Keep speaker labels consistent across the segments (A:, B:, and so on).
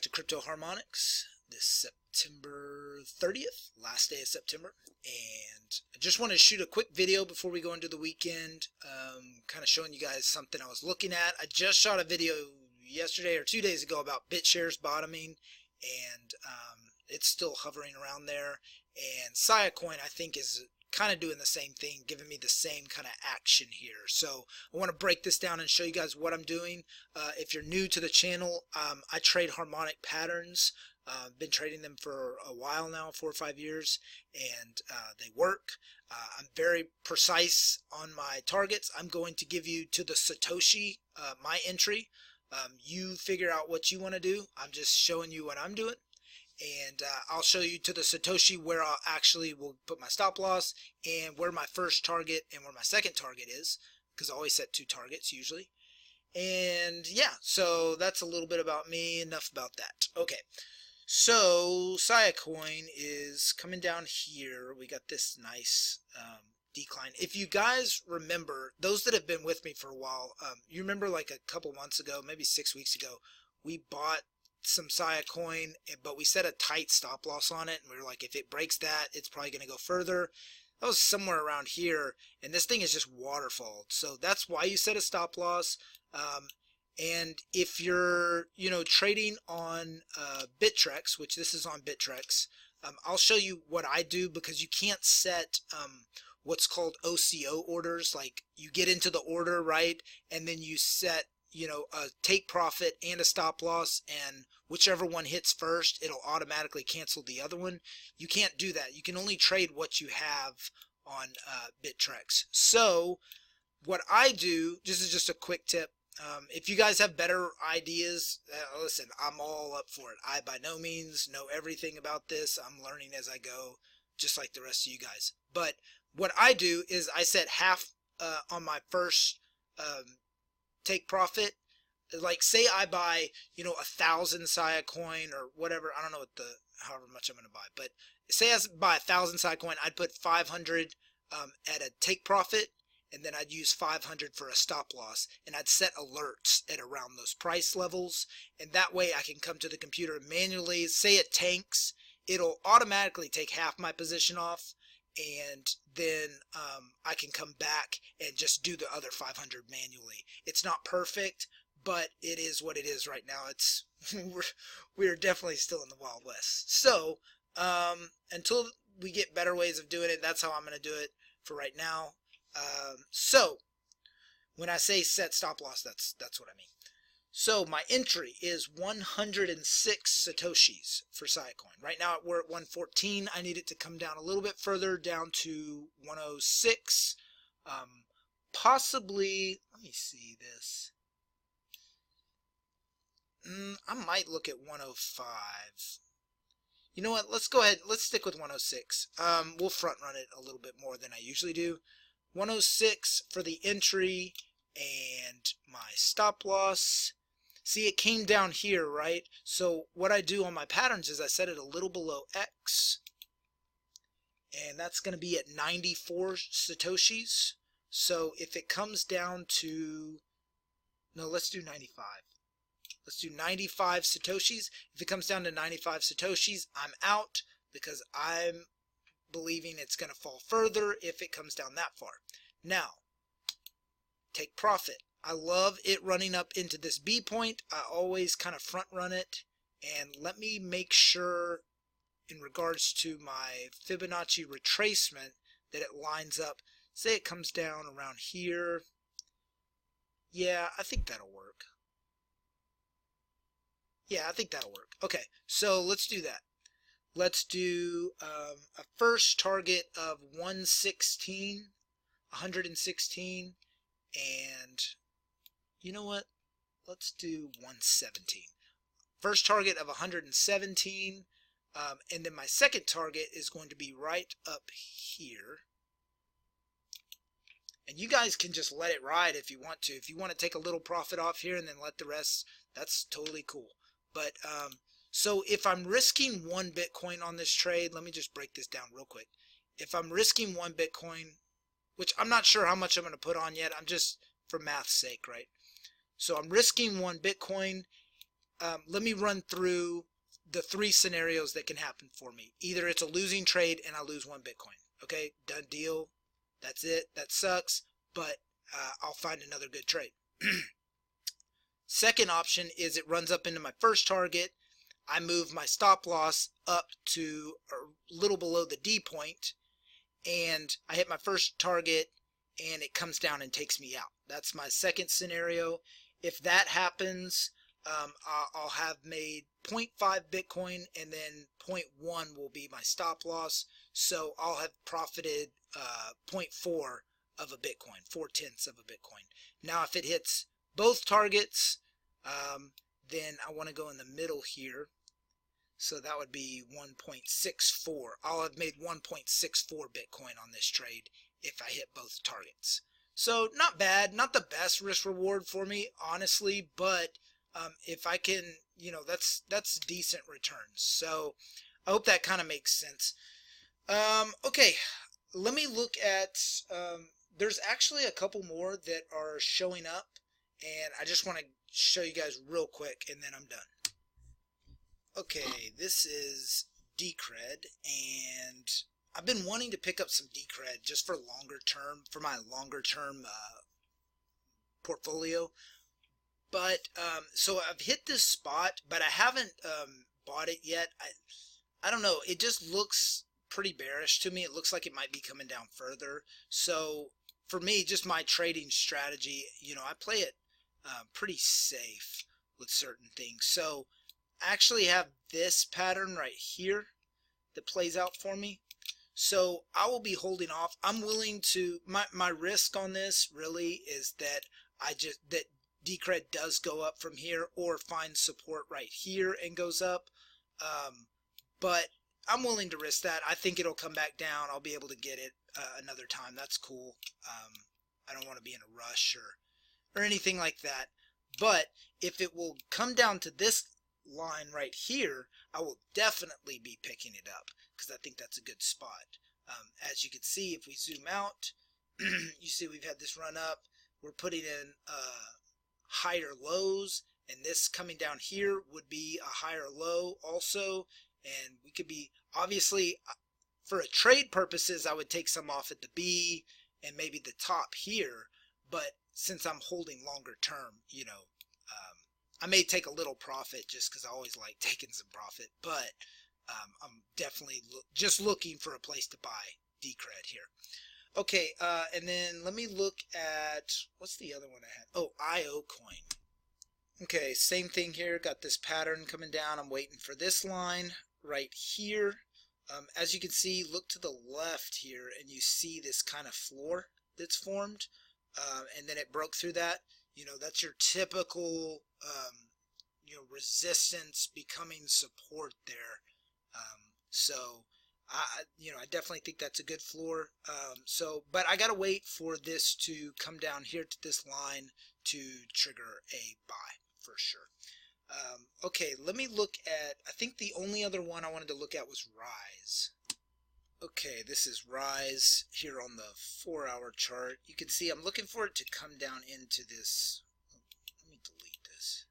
A: back to Crypto Harmonics this September 30th, last day of September, and I just want to shoot a quick video before we go into the weekend, kind of showing you guys something I was looking at. I just shot a video yesterday or 2 days ago about BitShares bottoming, and it's still hovering around there, and Siacoin I think is kind of doing the same thing, giving me the same kind of action here. So I want to break this down and show you guys what I'm doing. If you're new to the channel, I trade harmonic patterns. Been trading them for a while now, 4 or 5 years, and they work. I'm very precise on my targets. I'm going to give you to the satoshi my entry. You figure out what you want to do. I'm just showing you what I'm doing. And I'll show you to the satoshi where I'll actually will put my stop loss and where my first target and where my second target is, because I always set 2 targets usually. And yeah, so that's a little bit about me. Enough about that. Okay, so Siacoin is coming down here. We got this nice decline. If you guys remember, those that have been with me for a while, you remember like a couple months ago, maybe 6 weeks ago, we bought some Siacoin, but we set a tight stop loss on it, and we were like, if it breaks that, it's probably going to go further. That was somewhere around here, and this thing is just waterfalled. So that's why you set a stop loss. And if you're, trading on Bittrex, which this is on Bittrex, I'll show you what I do, because you can't set what's called OCO orders. Like, you get into the order, right, and then you set a take profit and a stop loss, and whichever one hits first, it'll automatically cancel the other one. You can't do that. You can only trade what you have on Bittrex. So what I do, this is just a quick tip. If you guys have better ideas, listen, I'm all up for it. I by no means know everything about this. I'm learning as I go, just like the rest of you guys. But what I do is I set half on my first take profit. Like, say I buy 1,000 Siacoin or whatever, I don't know what however much I'm going to buy, but say I buy 1,000 Siacoin, I'd put 500 at a take profit, and then I'd use 500 for a stop loss, and I'd set alerts at around those price levels, and that way I can come to the computer and manually, say it tanks, it'll automatically take half my position off, and then I can come back and just do the other 500 manually. It's not perfect, but it is what it is right now. It's we're definitely still in the Wild West. So until we get better ways of doing it, that's how I'm going to do it for right now. So when I say set stop loss, that's what I mean. So my entry is 106 satoshis for Siacoin. Right now we're at 114. I need it to come down a little bit further, down to 106. Possibly, let me see this. I might look at 105. You know what? Let's go ahead. Let's stick with 106. We'll front run it a little bit more than I usually do. 106 for the entry and my stop loss. See, it came down here, right? So what I do on my patterns is I set it a little below X, and that's going to be at 94 satoshis. So if it comes down to, no, let's do 95. Let's do 95 satoshis. If it comes down to 95 satoshis, I'm out, because I'm believing it's going to fall further if it comes down that far. Now, take profit. I love it running up into this B point. I always kind of front run it, and let me make sure in regards to my Fibonacci retracement that it lines up. Say it comes down around here. Yeah, I think that'll work. Yeah, I think that'll work. Okay, so let's do that. Let's do a first target of 116, and you know what? Let's do 117. First target of 117, and then my second target is going to be right up here. And you guys can just let it ride if you want to. If you want to take a little profit off here and then let the rest, that's totally cool. But so if I'm risking 1 Bitcoin on this trade, let me just break this down real quick. If I'm risking 1 Bitcoin, which I'm not sure how much I'm going to put on yet, I'm just for math's sake, right? So I'm risking 1 Bitcoin. let me run through the 3 scenarios that can happen for me. Either it's a losing trade and I lose 1 Bitcoin. Okay, done deal. That's it. That sucks, but I'll find another good trade. Second option is it runs up into my first target. I move my stop loss up to a little below the D point, and I hit my first target and it comes down and takes me out. That's my second scenario. If that happens, I'll have made 0.5 Bitcoin, and then 0.1 will be my stop loss. So I'll have profited 0.4 of a Bitcoin, 0.4 of a Bitcoin. Now if it hits both targets, then I want to go in the middle here. So that would be 1.64. I'll have made 1.64 Bitcoin on this trade if I hit both targets. So not bad, not the best risk reward for me, honestly, but if I can, you know, that's decent returns. So I hope that kind of makes sense. Okay, let me look at, there's actually a couple more that are showing up, and I just want to show you guys real quick and then I'm done. Okay, this is Decred, and I've been wanting to pick up some Decred just for longer term, for my longer term portfolio. But so I've hit this spot, but I haven't bought it yet. I don't know, it just looks pretty bearish to me. It looks like it might be coming down further. So for me, just my trading strategy, you know, I play it pretty safe with certain things. So I actually have this pattern right here that plays out for me. So I will be holding off. I'm willing to, my risk on this really is that that Decred does go up from here or find support right here and goes up. But I'm willing to risk that. I think it'll come back down. I'll be able to get it another time. That's cool. I don't want to be in a rush or anything like that. But if it will come down to this line right here, I will definitely be picking it up because I think that's a good spot. As you can see, if we zoom out, you see we've had this run up. We're putting in higher lows, and this coming down here would be a higher low also, and we could be, obviously for a trade purposes, I would take some off at the B and maybe the top here, but since I'm holding longer term, you know, I may take a little profit just because I always like taking some profit, but I'm definitely just looking for a place to buy Decred here. Okay, and then let me look at, what's the other one I had? Oh, Siacoin. Okay, same thing here. Got this pattern coming down. I'm waiting for this line right here. As you can see, look to the left here, and you see this kind of floor that's formed, and then it broke through that. You know, that's your typical, you know, resistance becoming support there. So you know, I definitely think that's a good floor. But I gotta wait for this to come down here to this line to trigger a buy for sure. Okay, let me look at, I think the only other one I wanted to look at was Rise. Okay, this is Rise here on the 4-hour chart. You can see I'm looking for it to come down into this, let me delete this,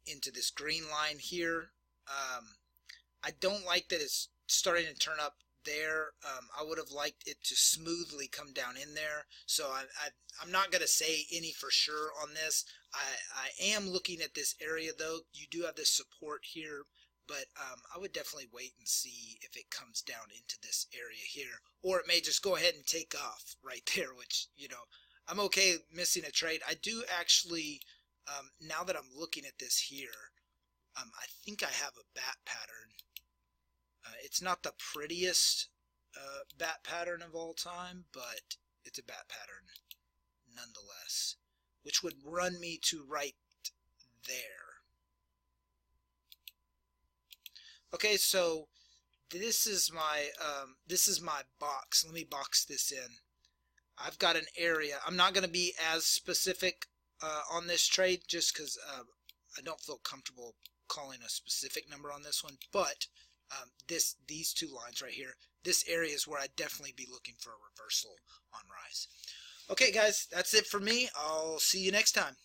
A: into this green line here. I don't like that it's starting to turn up there. I would have liked it to smoothly come down in there. So I'm not going to say any for sure on this. I am looking at this area though. You do have this support here, but I would definitely wait and see if it comes down into this area here, or it may just go ahead and take off right there, which, you know, I'm okay missing a trade. I do actually, now that I'm looking at this here, I think I have a bat pattern. It's not the prettiest bat pattern of all time, but it's a bat pattern nonetheless, which would run me to right there. Okay, so this is my box. Let me box this in. I've got an area. I'm not going to be as specific on this trade just because I don't feel comfortable calling a specific number on this one, but these two lines right here, this area is where I'd definitely be looking for a reversal on Rise. Okay guys, that's it for me. I'll see you next time.